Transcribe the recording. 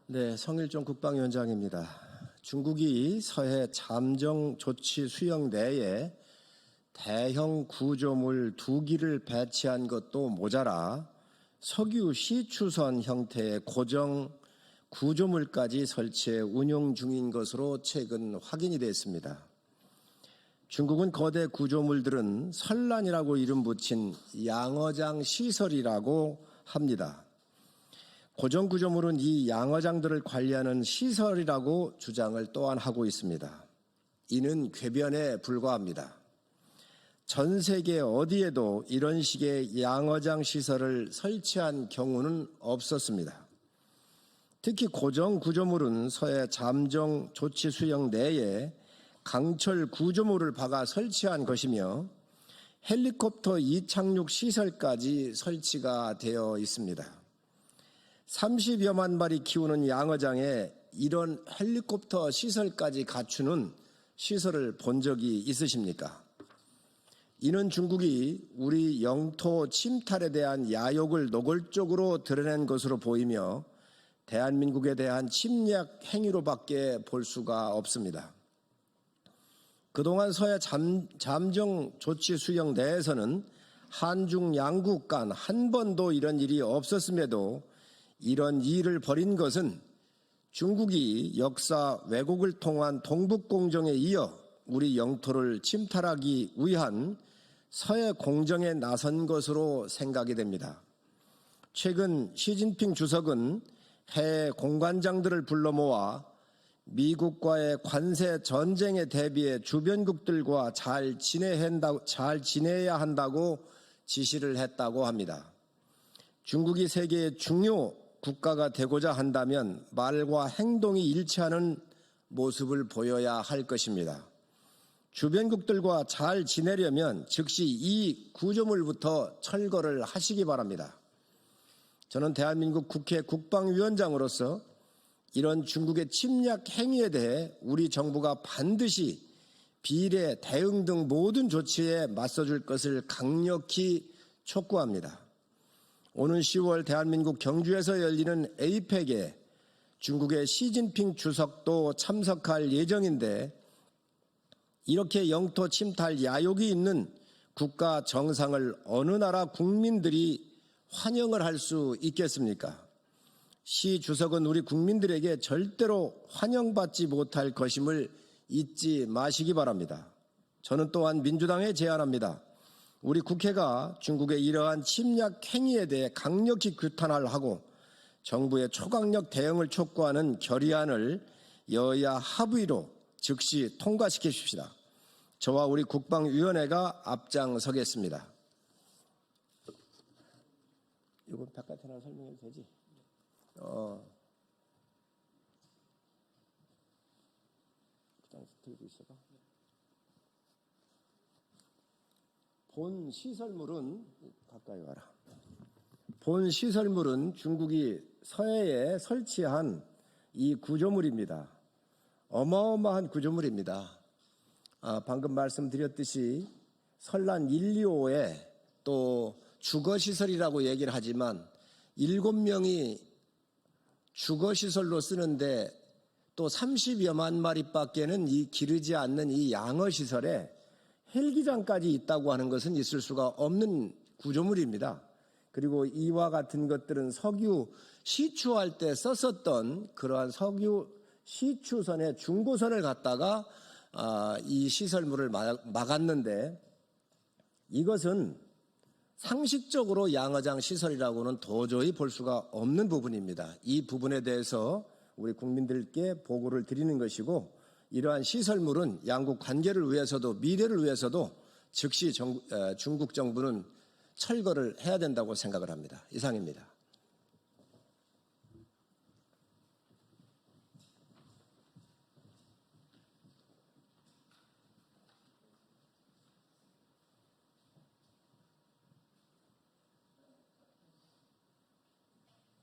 네, 성일종 국방위원장입니다. 중국이 서해 잠정 조치 수역 내에 대형 구조물 2기를 배치한 것도 모자라 석유 시추선 형태의 고정 구조물까지 설치해 운용 중인 것으로 최근 확인이 됐습니다. 중국은 거대 구조물들은 설란이라고 이름 붙인 양어장 시설이라고 합니다. 고정 구조물은 이 양어장들을 관리하는 시설이라고 주장을 또한 하고 있습니다. 이는 궤변에 불과합니다. 전 세계 어디에도 이런 식의 양어장 시설을 설치한 경우는 없었습니다. 특히 고정 구조물은 서해 잠정 조치 수역 내에 강철 구조물을 박아 설치한 것이며 헬리콥터 이착륙 시설까지 설치가 되어 있습니다. 30여만 마리 키우는 양어장에 이런 헬리콥터 시설까지 갖추는 시설을 본 적이 있으십니까? 이는 중국이 우리 영토 침탈에 대한 야욕을 노골적으로 드러낸 것으로 보이며 대한민국에 대한 침략 행위로밖에 볼 수가 없습니다. 그동안 서해 잠정 조치 수역 내에서는 한중 양국 간 한 번도 이런 일이 없었음에도 이런 일을 벌인 것은 중국이 역사 왜곡을 통한 동북공정에 이어 우리 영토를 침탈하기 위한 서해 공정에 나선 것으로 생각이 됩니다. 최근 시진핑 주석은 해외 공관장들을 불러 모아 미국과의 관세 전쟁에 대비해 주변국들과 잘 지내야 한다고 지시를 했다고 합니다. 중국이 세계의 중요 국가가 되고자 한다면 말과 행동이 일치하는 모습을 보여야 할 것입니다. 주변국들과 잘 지내려면 즉시 이 구조물부터 철거를 하시기 바랍니다. 저는 대한민국 국회 국방위원장으로서 이런 중국의 침략 행위에 대해 우리 정부가 반드시 비례, 대응 등 모든 조치에 맞서줄 것을 강력히 촉구합니다. 오는 10월 대한민국 경주에서 열리는 에이펙에 중국의 시진핑 주석도 참석할 예정인데 이렇게 영토 침탈 야욕이 있는 국가 정상을 어느 나라 국민들이 환영을 할 수 있겠습니까? 시 주석은 우리 국민들에게 절대로 환영받지 못할 것임을 잊지 마시기 바랍니다. 저는 또한 민주당에 제안합니다. 우리 국회가 중국의 이러한 침략 행위에 대해 강력히 규탄을 하고 정부의 초강력 대응을 촉구하는 결의안을 여야 합의로 즉시 통과시켜 주십시다. 저와 우리 국방위원회가 앞장서겠습니다. 이거 바깥에 하나 설명해도 되지? 들고 있어봐. 본 시설물은 가까이 와라. 본 시설물은 중국이 서해에 설치한 이 구조물입니다. 어마어마한 구조물입니다. 방금 말씀드렸듯이 설란 125에 또 주거시설이라고 얘기를 하지만 7명이 주거시설로 쓰는데 또 30여만 마리밖에는 기르지 않는 이 양어시설에 헬기장까지 있다고 하는 것은 있을 수가 없는 구조물입니다. 그리고 이와 같은 것들은 석유 시추할 때 썼었던 그러한 석유 시추선의 중고선을 갖다가 이 시설물을 막았는데 이것은 상식적으로 양어장 시설이라고는 도저히 볼 수가 없는 부분입니다. 이 부분에 대해서 우리 국민들께 보고를 드리는 것이고 이러한 시설물은 양국 관계를 위해서도 미래를 위해서도 즉시 중국 정부는 철거를 해야 된다고 생각을 합니다. 이상입니다.